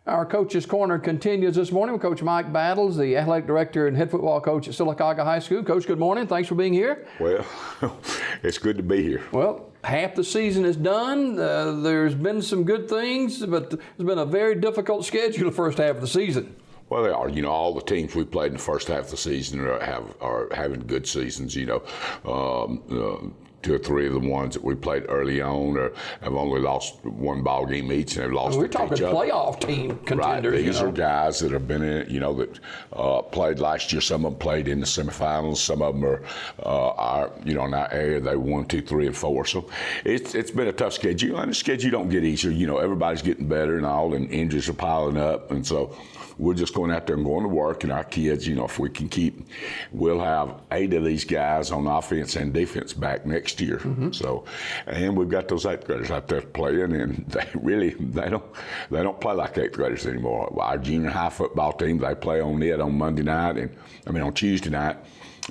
Our Coach's Corner continues this morning with Coach Mike Battles, the athletic director and head football coach at Sylacauga High School. Coach, good morning. Thanks for being here. Well, it's good to be here. Well, half the season is done. There's been some good things, but there's been a very difficult schedule the first half of the season. Well, they are. You know, all the teams we played in the first half of the season are having good seasons. You know, 2 or 3 of the ones that we played early on have only lost one ball game each, and they've lost We're to talking each other. Playoff team contenders. Right. These you know. are guys that have been in it, you know, that played last year. Some of them played in the semifinals. Some of them are, you know, in our area, they 1, 2, 3, and 4. So it's been a tough schedule, and the schedule don't get easier. You know, everybody's getting better and all, and injuries are piling up, and so we're just going out there and going to work, and our kids, you know, if we can keep, we'll have 8 of these guys on offense and defense back next year. Mm-hmm. So, and we've got those 8th graders out there playing, and they don't play like 8th graders anymore. Our junior high football team, they play on Monday night, on Tuesday night.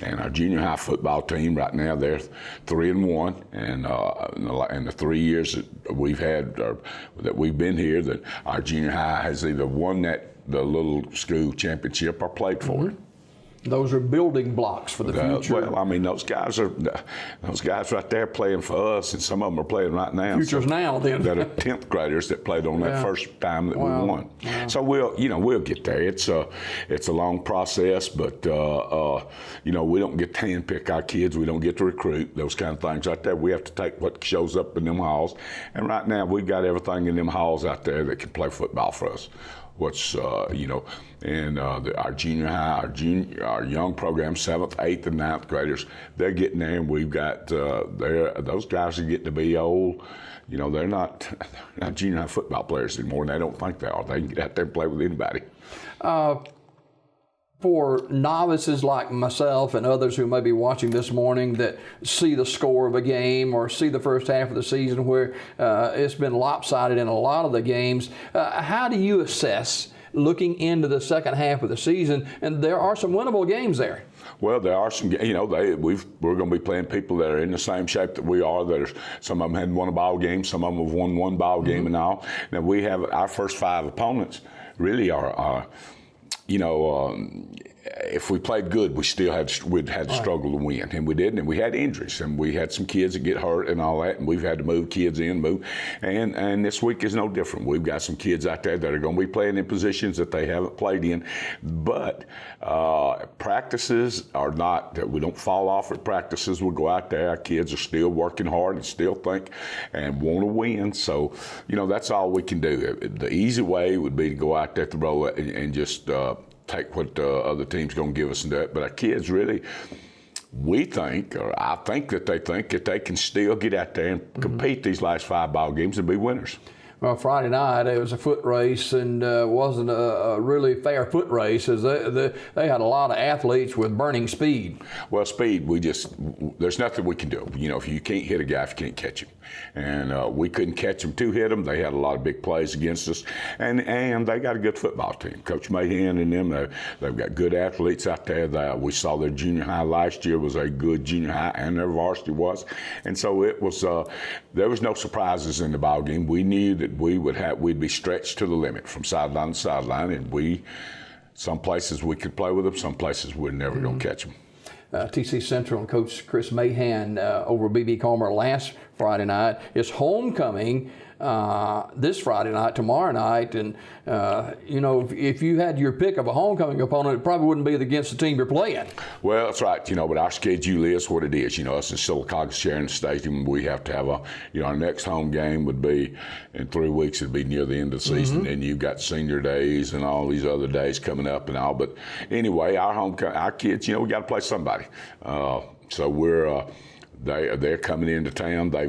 And our junior high football team right now, they're 3-1, and in the 3 years that we've had that we've been here, that our junior high has either won the little school championship or played for it. Those are building blocks for the future. Well, I mean, those guys right there playing for us, and some of them are playing right now. Futures now, then. That are 10th graders that played on that first time that we won. Wow. So we'll get there. It's a long process, but you know, we don't get to handpick our kids. We don't get to recruit those kind of things right there. We have to take what shows up in them halls, and right now we've got everything in them halls out there that can play football for us. You know, and our junior high, our young program, 7th, 8th, and 9th graders, they're getting there, and we've got those guys are getting to be old. You know, they're not junior high football players anymore, and they don't think they are. They can get out there and play with anybody. For novices like myself and others who may be watching this morning that see the score of a game or see the first half of the season where it's been lopsided in a lot of the games, how do you assess looking into the second half of the season? And there are some winnable games there. Well, there are some, you know, we're going to be playing people that are in the same shape that we are. Some of them had won a ball game, some of them have won one ball game and all. Now, we have our first 5 opponents really are you know, if we played good, we'd had to struggle to win, and we didn't. And we had injuries, and we had some kids that get hurt and all that, and we've had to move kids in, and this week is no different. We've got some kids out there that are going to be playing in positions that they haven't played in, but practices are not that we don't fall off at practices. We go out there, our kids are still working hard and still think and want to win. So, you know, that's all we can do. The easy way would be to go out there to roll and just take what the other team's going to give us and do it. But our kids really, we think, or I think that they think that they can still get out there and compete these last 5 ball games and be winners. Well, Friday night it was a foot race, and wasn't a really fair foot race, as they had a lot of athletes with burning speed. Well, speed, there's nothing we can do. You know, if you can't hit a guy, if you can't catch him. And we couldn't catch them to hit them. They had a lot of big plays against us. And they got a good football team. Coach Mahan and them, they've got good athletes out there. We saw their junior high last year was a good junior high, and their varsity was. And so it was, there was no surprises in the ball game. We knew that we'd be stretched to the limit from sideline to sideline, and some places we could play with them, some places we're never going to catch them. TC Central and Coach Chris Mahan over BB Comer last Friday night. It's homecoming this Friday night, tomorrow night, and you know, if you had your pick of a homecoming opponent, it probably wouldn't be against the team you're playing. Well, that's right. You know, but our schedule is what it is. You know, us in Sylacauga Sheridan Stadium, we have to have our next home game would be in 3 weeks. It'd be near the end of the season, and you've got senior days and all these other days coming up and all. But anyway, our kids, you know, we got to play somebody. So they're coming into town. They're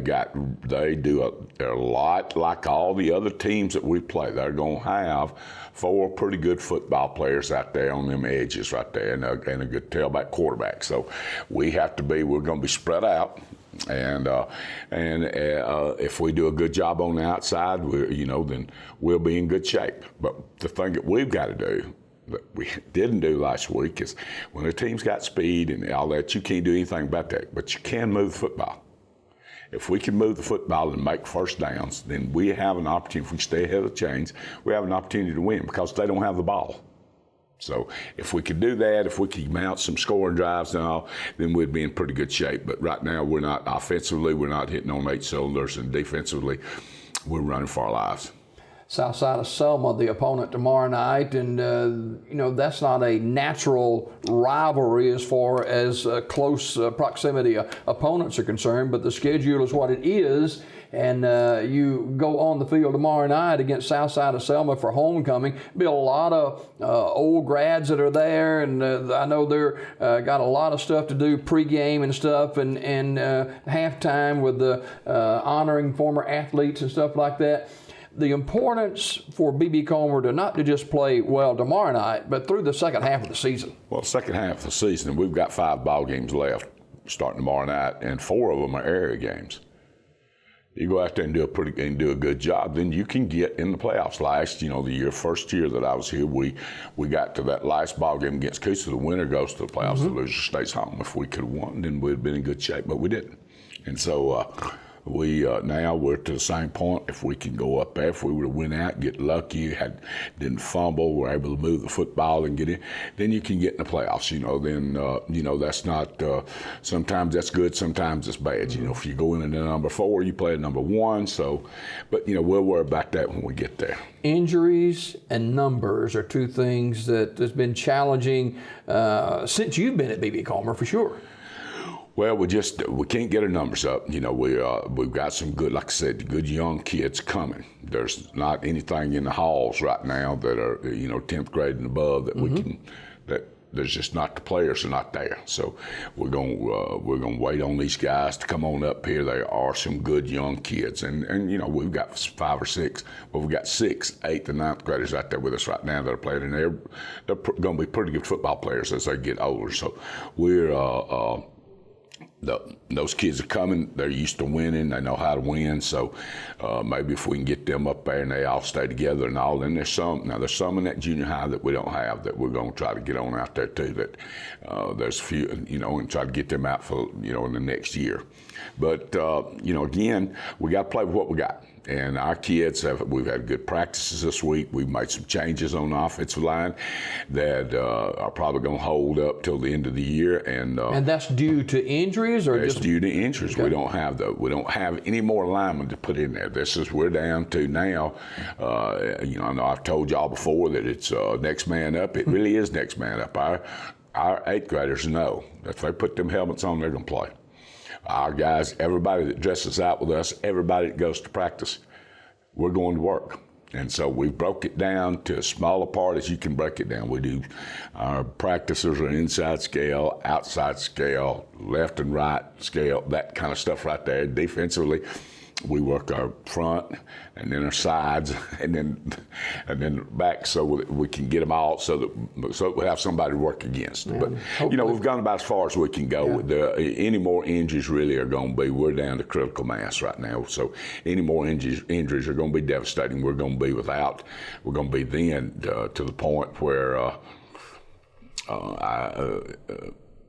a lot like all the other teams that we play. They're going to have 4 pretty good football players out there on them edges right there, and a good tailback quarterback. So we're going to be spread out. And if we do a good job on the outside, then we'll be in good shape. But the thing that we've got to do that we didn't do last week is when the team's got speed and all that, you can't do anything about that, but you can move the football. If we can move the football and make first downs, then we have an opportunity. If we stay ahead of the chains, we have an opportunity to win because they don't have the ball. So if we could do that, if we could mount some scoring drives and all, then we'd be in pretty good shape. But right now, we're not offensively, we're not hitting on 8 cylinders, and defensively, we're running for our lives. Southside of Selma, the opponent tomorrow night, and that's not a natural rivalry as far as close proximity opponents are concerned, but the schedule is what it is, and you go on the field tomorrow night against Southside of Selma for homecoming. Be a lot of old grads that are there, and I know they're got a lot of stuff to do pregame and stuff, and halftime with the honoring former athletes and stuff like that. The importance for B.B. Comer to not to just play well tomorrow night, but through the second half of the season. Well, second half of the season, we've got 5 ball games left starting tomorrow night, and 4 of them are area games. You go out there and do a good job, then you can get in the playoffs. First year that I was here, we got to that last ball game against Coosa. The winner goes to the playoffs. The loser stays home. If we could have won, then we'd have been in good shape, but we didn't. And so now we're to the same point. If we can go up there, if we were to win out, get lucky, didn't fumble, we're able to move the football and get in, then you can get in the playoffs. That's not. Sometimes that's good, sometimes it's bad. If you go in at number 4, you play at number 1. So, but we'll worry about that when we get there. Injuries and numbers are 2 things that has been challenging since you've been at B.B. Comer for sure. Well, we can't get our numbers up. We've got some good, like I said, good young kids coming. There's not anything in the halls right now that are, 10th grade and above that we can, that there's just not, the players are not there. So we're going to wait on these guys to come on up here. There are some good young kids. And we've got 5 or 6, well, we've got 6, 8th and 9th graders out there with us right now that are playing, and they're going to be pretty good football players as they get older. So we're, those kids are coming. They're used to winning. They know how to win. So maybe if we can get them up there and they all stay together and all, then there's some in that junior high that we don't have that we're going to try to get on out there too. That there's a few, and try to get them out for in the next year. But again, we got to play with what we got. And our kids we've had good practices this week. We've made some changes on the offensive line that are probably going to hold up till the end of the year. And that's due to injuries, or it's just due to injuries. Okay. We don't have any more linemen to put in there. We're down to now. I know I've told y'all before that it's next man up. It really is next man up. Our 8th graders know that if they put them helmets on, they're going to play. Our guys, everybody that dresses out with us, everybody that goes to practice, we're going to work. And so we broke it down to as small a part as you can break it down. We do, our practices are inside scale, outside scale, left and right scale, that kind of stuff right there. Defensively, we work our front and then our sides and then back so we can get them all so we have somebody to work against. Yeah, but we've gone about as far as we can go. Yeah. Any more injuries really are going to be, we're down to critical mass right now. So any more injuries are going to be devastating. We're going to be then to the point where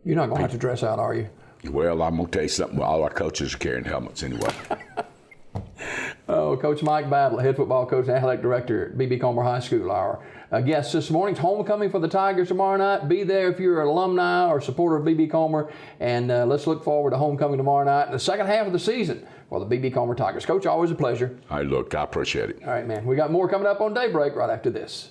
you're not going to have to dress out, are you? Well, I'm going to tell you something. All our coaches are carrying helmets anyway. Oh, Coach Mike Battle, head football coach and athletic director at B.B. Comer High School. Our guest this morning's homecoming for the Tigers tomorrow night. Be there if you're an alumni or supporter of B.B. Comer, and let's look forward to homecoming tomorrow night in the second half of the season for the B.B. Comer Tigers. Coach, always a pleasure. Hey, look, I appreciate it. All right, man. We got more coming up on Daybreak right after this.